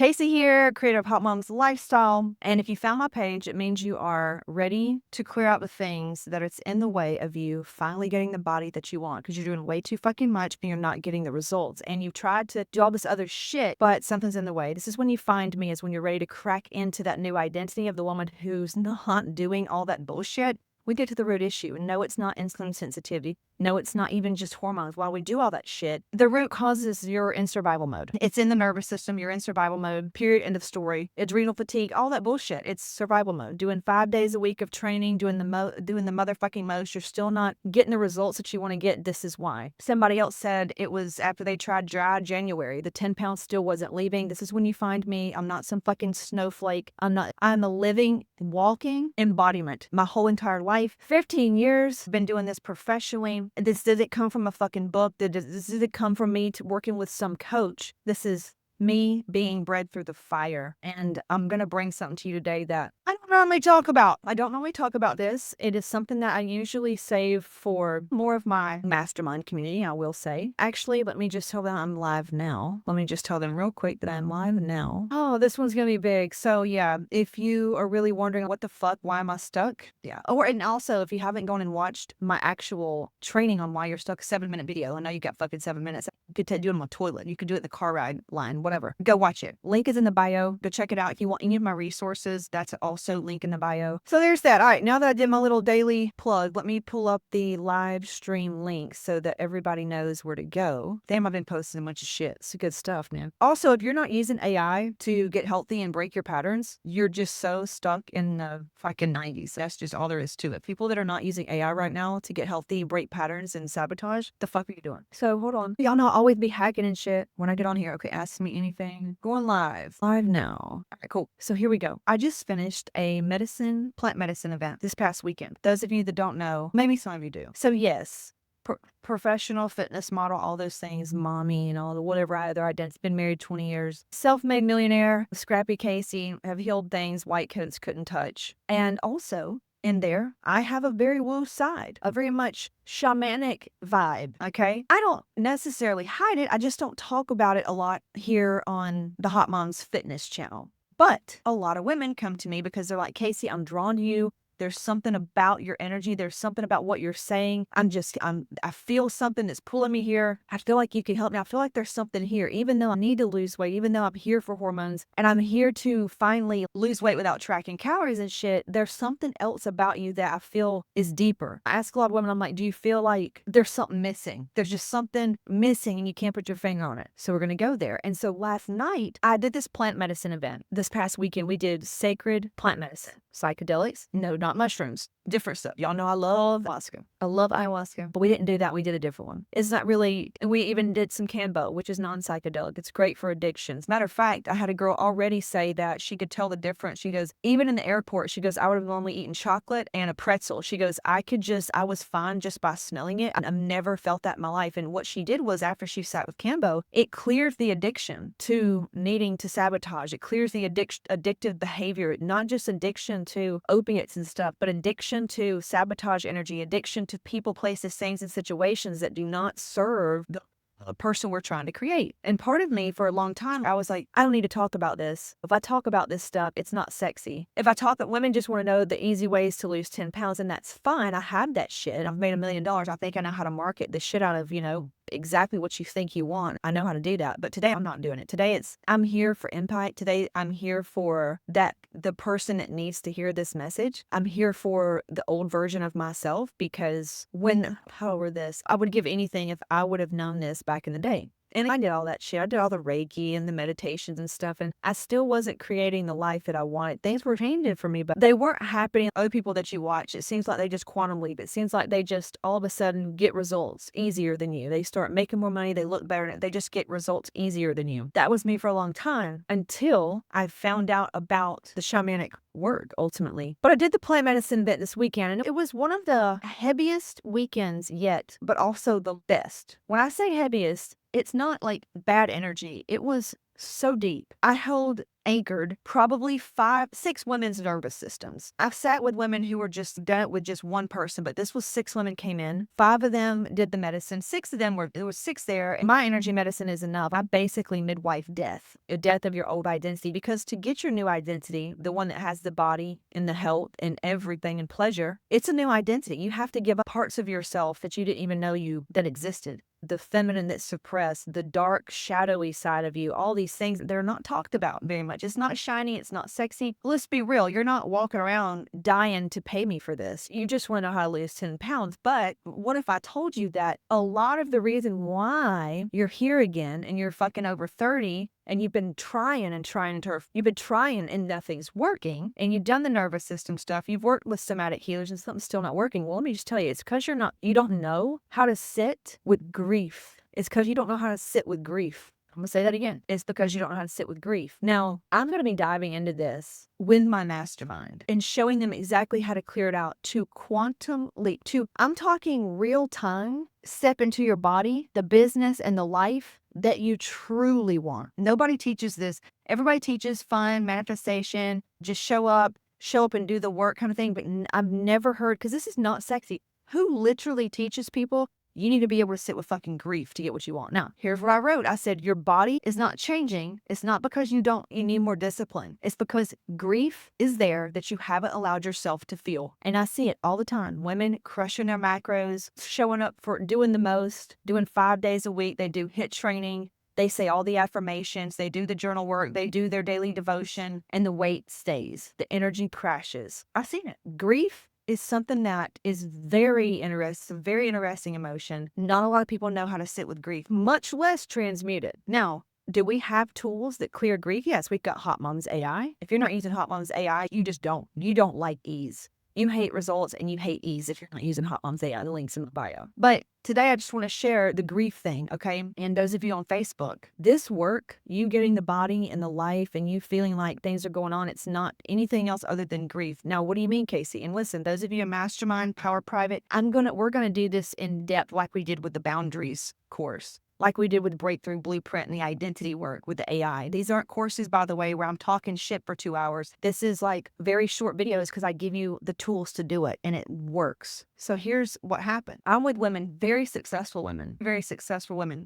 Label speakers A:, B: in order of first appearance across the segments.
A: Casey here, creator of Hotmomz Lifestyle. And if you found my page, it means you are ready to clear out the things that it's in the way of you finally getting the body that you want, because you're doing way too fucking much and you're not getting the results. And you've tried to do all this other shit, but something's in the way. This is when you find me, is when you're ready to crack into that new identity of the woman who's not doing all that bullshit. We get to the root issue. No, it's not insulin sensitivity. No, it's not even just hormones. While we do all that shit, the root cause is you're in survival mode. It's in the nervous system. You're in survival mode, period, end of story. Adrenal fatigue, all that bullshit. It's survival mode. Doing 5 days a week of training, doing the motherfucking most. You're still not getting the results that you want to get. This is why. Somebody else said it was after they tried dry January. The 10 pounds still wasn't leaving. This is when you find me. I'm not some fucking snowflake. I'm a living, walking embodiment. My whole entire life, 15 years, been doing this professionally. This didn't come from a fucking book. This didn't come from me working with some coach. This is me being bred through the fire. And I'm going to bring something to you today that I don't normally talk about. I don't normally talk about this. It is something that I usually save for more of my mastermind community, I will say. Actually, let me just tell them I'm live now. Let me just tell them real quick that I'm live now. Oh, this one's going to be big. So yeah, if you are really wondering what the fuck, why am I stuck? Yeah. And also, if you haven't gone and watched my actual training on why you're stuck, a 7-minute video. I know you got fucking 7 minutes. You could do it on my toilet. You could do it in the car ride line, whatever. Go watch it. Link is in the bio. Go check it out. If you want any of my resources, that's also link in the bio. So there's that. All right, now that I did my little daily plug, let me pull up the live stream link so that everybody knows where to go. Damn, I've been posting a bunch of shit. It's good stuff, man. Also, if you're not using AI to get healthy and break your patterns, you're just so stuck in the fucking 90s. That's just all there is to it. People that are not using AI right now to get healthy, break patterns, and sabotage, the fuck are you doing? So hold on. Y'all know I always be hacking and shit when I get on here. Okay, ask me anything. Going live. Live now. All right, cool. So here we go. I just finished a plant medicine event this past weekend. Those of you that don't know, maybe some of you do. So yes, professional fitness model, all those things, mommy and all the whatever other identity. Been married 20 years. Self-made millionaire, scrappy Casey, have healed things white coats couldn't touch. And also, in there, I have a very woo side, a very much shamanic vibe, okay? I don't necessarily hide it. I just don't talk about it a lot here on the Hotmomz Fitness channel. But a lot of women come to me because they're like, Casey, I'm drawn to you. There's something about your energy. There's something about what you're saying. I feel something that's pulling me here. I feel like you can help me. I feel like there's something here, even though I need to lose weight, even though I'm here for hormones and I'm here to finally lose weight without tracking calories and shit. There's something else about you that I feel is deeper. I ask a lot of women, I'm like, do you feel like there's something missing? There's just something missing and you can't put your finger on it. So we're going to go there. And so last night I did this plant medicine event. This past weekend, we did sacred plant medicine. Psychedelics? No, not mushrooms. Different stuff. Y'all know I love ayahuasca. I love ayahuasca, but we didn't do that. We did a different one. It's not really, we even did some Cambo, which is non-psychedelic. It's great for addictions. Matter of fact, I had a girl already say that she could tell the difference. She goes, even in the airport, she goes, I would have normally eaten chocolate and a pretzel. She goes, I was fine just by smelling it. I've never felt that in my life. And what she did was, after she sat with Cambo, it clears the addiction to needing to sabotage. It clears the addictive behavior, not just addiction to opiates and stuff, but addiction to sabotage energy, addiction to people, places, things, and situations that do not serve the person we're trying to create. And part of me, for a long time, I was like, I don't need to talk about this. If I talk about this stuff, it's not sexy. If I talk, women just want to know the easy ways to lose 10 pounds, and that's fine. I have that shit. I've made $1 million. I think I know how to market the shit out of, exactly what you think you want. I know how to do that. But today I'm not doing it. Today I'm here for impact. Today I'm here for the person that needs to hear this message. I'm here for the old version of myself, because I would give anything if I would have known this back in the day. And I did all that shit. I did all the Reiki and the meditations and stuff, and I still wasn't creating the life that I wanted. Things were changing for me, but they weren't happening. Other people that you watch, it seems like they just quantum leap. It seems like they just all of a sudden get results easier than you. They start making more money. They look better. They just get results easier than you. That was me for a long time, until I found out about the shamanic work, ultimately. But I did the plant medicine event this weekend, and it was one of the heaviest weekends yet, but also the best. When I say heaviest, it's not like bad energy. It was so deep. I held anchored probably 6 women's nervous systems. I've sat with women who were just done it with just one person, but this was 6 women came in. 5 of them did the medicine. 6 of them there was 6 there. And my energy medicine is enough. I basically midwife death, a death of your old identity, because to get your new identity, the one that has the body and the health and everything and pleasure, it's a new identity. You have to give up parts of yourself that you didn't even know that existed. The feminine that's suppressed, the dark, shadowy side of you, all these things, they're not talked about very much. It's not shiny. It's not sexy. Let's be real. You're not walking around dying to pay me for this. You just want to know how to lose 10 pounds. But what if I told you that a lot of the reason why you're here again and you're fucking over 30 and you've been trying and nothing's working, and you've done the nervous system stuff, you've worked with somatic healers and something's still not working. Well, let me just tell you, it's because you don't know how to sit with grief. It's because you don't know how to sit with grief. I'm going to say that again. It's because you don't know how to sit with grief. Now, I'm going to be diving into this with my mastermind and showing them exactly how to clear it out to quantum leap. I'm talking real time, step into your body, the business and the life that you truly want. Nobody teaches this. Everybody teaches fun, manifestation, just show up and do the work kind of thing. But I've never heard, because this is not sexy, who literally teaches people you need to be able to sit with fucking grief to get what you want. Now, here's what I wrote. I said, your body is not changing. It's not because you need more discipline. It's because grief is there that you haven't allowed yourself to feel. And I see it all the time. Women crushing their macros, showing up for doing the most, doing 5 days a week. They do HIIT training. They say all the affirmations. They do the journal work. They do their daily devotion, and the weight stays. The energy crashes. I've seen it. Grief is something that is very interesting emotion. Not a lot of people know how to sit with grief, much less transmute it. Now, do we have tools that clear grief? Yes, we've got Hotmomz AI. If you're not using Hotmomz AI, you don't like ease. You hate results and you hate ease if you're not using Hotmomz AI. The link's in the bio. But today I just want to share the grief thing, okay? And those of you on Facebook, this work, you getting the body and the life and you feeling like things are going on, it's not anything else other than grief. Now, what do you mean, Casey? And listen, those of you in Mastermind, Power Private, we're gonna do this in depth like we did with the Boundaries course. Like we did with Breakthrough Blueprint and the identity work with the AI. These aren't courses, by the way, where I'm talking shit for 2 hours. This is like very short videos because I give you the tools to do it and it works. So here's what happened. I'm with women, very successful women.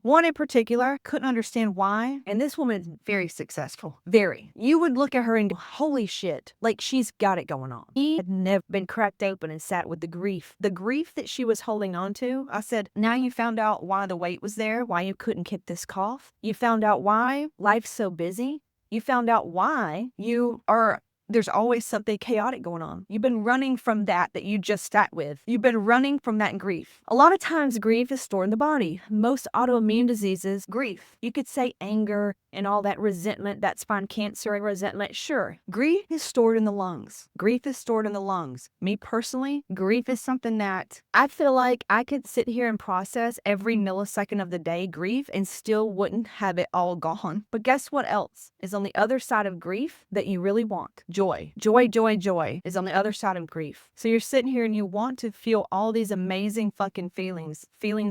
A: One in particular, couldn't understand why. And this woman is very successful. Very. You would look at her and go, holy shit, like she's got it going on. He had never been cracked open and sat with the grief. The grief that she was holding on to. I said, now you found out why the weight was there, why you couldn't kick this cough. You found out why life's so busy. You found out why there's always something chaotic going on. You've been running from that you just sat with. You've been running from that grief. A lot of times grief is stored in the body. Most autoimmune diseases, grief. You could say anger and all that resentment, that spine cancer and resentment. Sure, grief is stored in the lungs. Me personally, grief is something that I feel like I could sit here and process every millisecond of the day grief and still wouldn't have it all gone. But guess what else is on the other side of grief that you really want? Joy is on the other side of grief. So you're sitting here and you want to feel all these amazing fucking feelings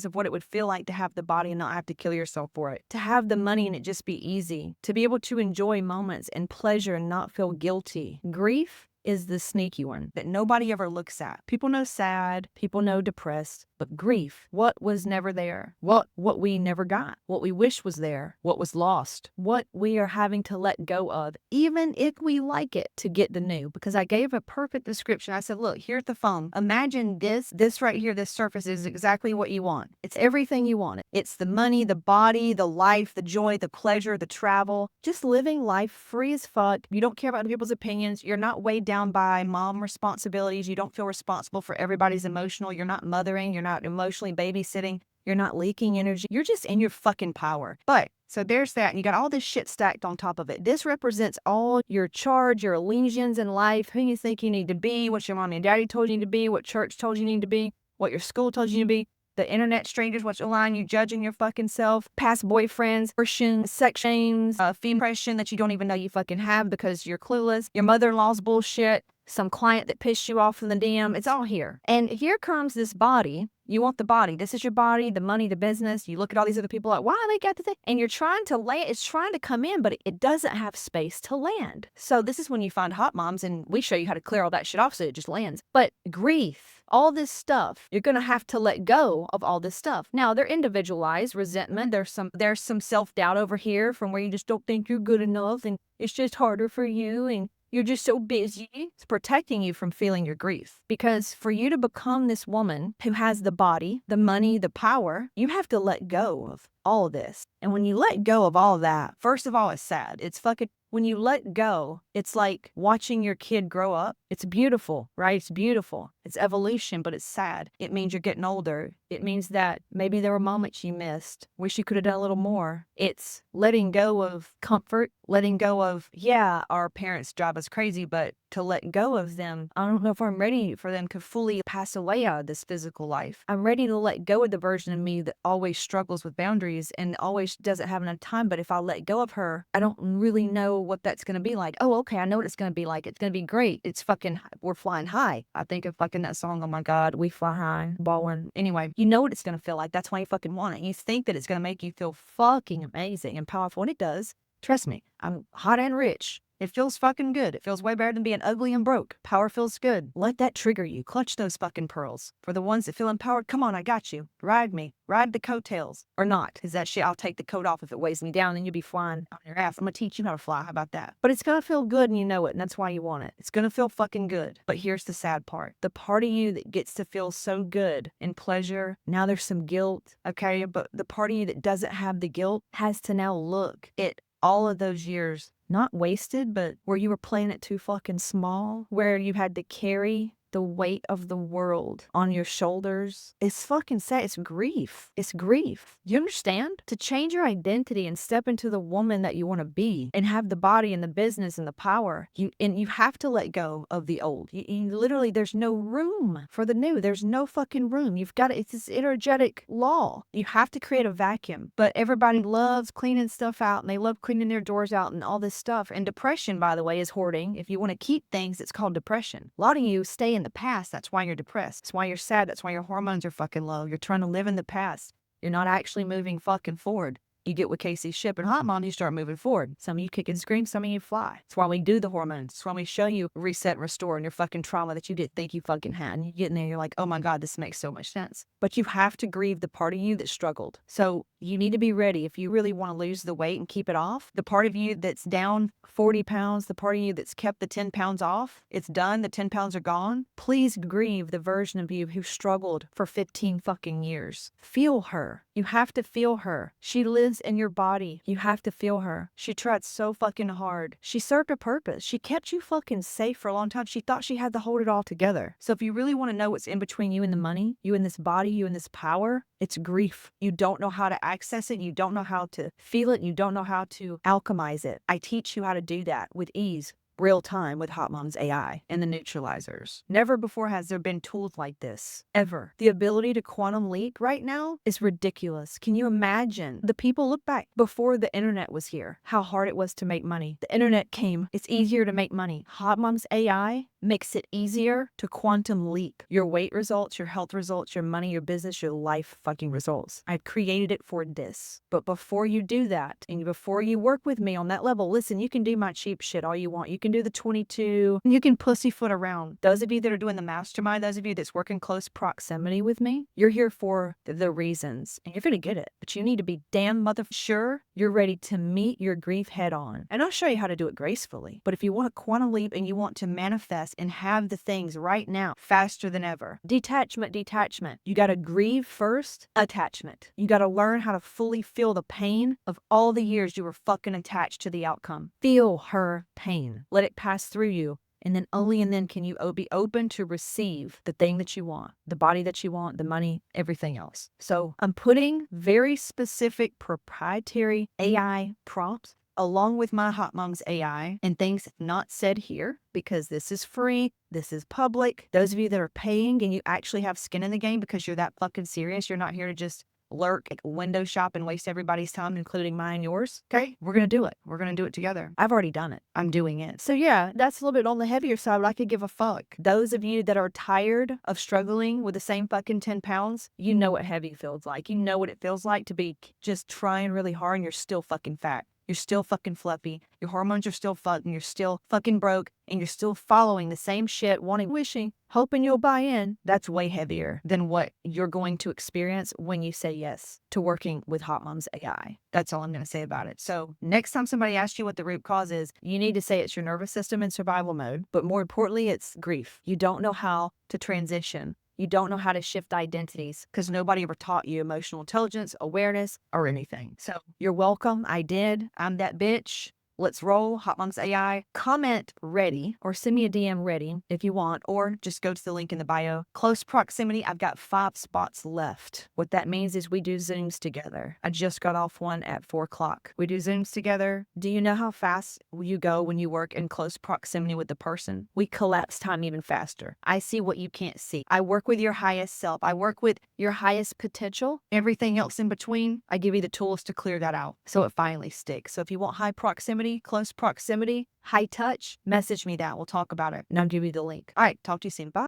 A: of what it would feel like to have the body and not have to kill yourself for it, to have the money and it just be easy, to be able to enjoy moments and pleasure and not feel guilty. Grief is the sneaky one that nobody ever looks at. People know sad, people know depressed, but grief, what was never there, what we never got, what we wish was there, what was lost, what we are having to let go of, even if we like it, to get the new. Because I gave a perfect description. I said, look, here at the phone, imagine this right here, this surface is exactly what you want. It's everything you want. It's the money, the body, the life, the joy, the pleasure, the travel, just living life free as fuck. You don't care about other people's opinions. You're not weighed down by mom responsibilities. You don't feel responsible for everybody's emotional. You're not mothering. You're not emotionally babysitting. You're not leaking energy. You're just in your fucking power. But so there's that. And you got all this shit stacked on top of it. This represents all your charge, your allegiance in life, who you think you need to be, what your mommy and daddy told you to be, what church told you need to be, what your school told you to be. The internet strangers, what's online, you judging your fucking self, past boyfriends, Christian, sex shames, female depression that you don't even know you fucking have because you're clueless, your mother-in-law's bullshit, some client that pissed you off in the DM. It's all here. And here comes this body. You want the body. This is your body, the money, the business. You look at all these other people like, wow, they got the thing. And you're trying to land, it's trying to come in, but it doesn't have space to land. So this is when you find Hotmomz, and we show you how to clear all that shit off so it just lands. But grief, all this stuff, you're going to have to let go of all this stuff. Now, they're individualized, resentment. There's some self-doubt over here from where you just don't think you're good enough, and it's just harder for you, and you're just so busy. It's protecting you from feeling your grief. Because for you to become this woman who has the body, the money, the power, you have to let go of all of this. And when you let go of all of that, first of all, it's sad. It's fucking, when you let go, it's like watching your kid grow up. It's beautiful, right? It's beautiful. It's evolution, but it's sad. It means you're getting older. It means that maybe there were moments you missed. Wish you could have done a little more. It's letting go of comfort, letting go of, yeah, our parents drive us crazy, but to let go of them, I don't know if I'm ready for them to fully pass away out of this physical life. I'm ready to let go of the version of me that always struggles with boundaries and always doesn't have enough time. But if I let go of her, I don't really know what that's going to be like. Oh, okay, I know what it's going to be like. It's going to be great. It's fucking, we're flying high. I think of fucking that song, oh my God, we fly high, ballin'. Anyway, you know what it's going to feel like. That's why you fucking want it. You think that it's going to make you feel fucking amazing and powerful, and it does. Trust me, I'm hot and rich. It feels fucking good. It feels way better than being ugly and broke. Power feels good. Let that trigger you. Clutch those fucking pearls. For the ones that feel empowered, come on, I got you. Ride me. Ride the coattails. Or not. Because that shit, I'll take the coat off if it weighs me down, and you'll be flying on your ass. I'm going to teach you how to fly. How about that? But it's going to feel good, and you know it, and that's why you want it. It's going to feel fucking good. But here's the sad part. The part of you that gets to feel so good and pleasure, now there's some guilt, okay? But the part of you that doesn't have the guilt has to now look at all of those years, not wasted, but where you were playing it too fucking small, where you had to carry the weight of the world on your shoulders. It's fucking sad. It's grief. It's grief. You understand? To change your identity and step into the woman that you want to be and have the body and the business and the power, you have to let go of the old. You literally, there's no room for the new. There's no fucking room. You've got to, it's this energetic law. You have to create a vacuum. But everybody loves cleaning stuff out, and they love cleaning their doors out and all this stuff. And depression, by the way, is hoarding. If you want to keep things, it's called depression. A lot of you stay in the past. That's why you're depressed. That's why you're sad. That's why your hormones are fucking low. You're trying to live in the past. You're not actually moving fucking forward. You get with Casey's ship and Hotmomz, you start moving forward. Some of you kick and scream, some of you fly. That's why we do the hormones. That's why we show you reset and restore and your fucking trauma that you didn't think you fucking had. And you get in there, you're like, oh my God, this makes so much sense. But you have to grieve the part of you that struggled. So you need to be ready if you really want to lose the weight and keep it off. The part of you that's down 40 pounds, the part of you that's kept the 10 pounds off, it's done, the 10 pounds are gone. Please grieve the version of you who struggled for 15 fucking years. Feel her. You have to feel her. She lives in your body. You have to feel her. She tried so fucking hard. She served a purpose. She kept you fucking safe for a long time. She thought she had to hold it all together. So if you really want to know what's in between you and the money, you and this body, you and this power, it's grief. You don't know how to access it. You don't know how to feel it. You don't know how to alchemize it. I teach you how to do that with ease. Real time with Hotmomz AI and the neutralizers. Never before has there been tools like this, ever. The ability to quantum leap right now is ridiculous. Can you imagine? The people, look back before the internet was here, how hard it was to make money. The internet came, it's easier to make money. Hotmomz AI makes it easier to quantum leap your weight results, your health results, your money, your business, your life fucking results. I've created it for this. But before you do that, and before you work with me on that level, listen, you can do my cheap shit all you want. You can do the 22, you can pussyfoot around. Those of you that are doing the mastermind, those of you that's working close proximity with me, you're here for the reasons, and you're gonna get it. But you need to be damn mother sure you're ready to meet your grief head on. And I'll show you how to do it gracefully. But if you want a quantum leap and you want to manifest and have the things right now faster than ever, detachment. You gotta grieve first, attachment. You gotta learn how to fully feel the pain of all the years you were fucking attached to the outcome. Feel her pain. Let it pass through you. And then only and then can you be open to receive the thing that you want, the body that you want, the money, everything else. So I'm putting very specific proprietary AI prompts along with my Hotmomz AI and things not said here, because this is free, this is public. Those of you that are paying and you actually have skin in the game because you're that fucking serious, you're not here to just lurk, window shop, and waste everybody's time, including mine and yours. Okay, we're gonna do it. We're gonna do it together. I've already done it. I'm doing it. So yeah, that's a little bit on the heavier side, but I could give a fuck. Those of you that are tired of struggling with the same fucking 10 pounds, you know what heavy feels like. You know what it feels like to be just trying really hard and you're still fucking fat. You're still fucking fluffy. Your hormones are still fucking. You're still fucking broke. And you're still following the same shit, wanting, wishing, hoping you'll buy in. That's way heavier than what you're going to experience when you say yes to working with Hotmomz AI. That's all I'm going to say about it. So next time somebody asks you what the root cause is, you need to say it's your nervous system in survival mode. But more importantly, it's grief. You don't know how to transition. You don't know how to shift identities because nobody ever taught you emotional intelligence, awareness, or anything. So you're welcome. I did. I'm that bitch. Let's roll. Hotmomz AI. Comment ready or send me a DM ready if you want, or just go to the link in the bio. Close proximity. I've got 5 spots left. What that means is we do Zooms together. I just got off one at 4 o'clock. We do Zooms together. Do you know how fast you go when you work in close proximity with the person? We collapse time even faster. I see what you can't see. I work with your highest self. I work with your highest potential. Everything else in between, I give you the tools to clear that out so it finally sticks. So if you want high proximity, close proximity, high touch, message me that. We'll talk about it and I'll give you the link. All right, talk to you soon. Bye.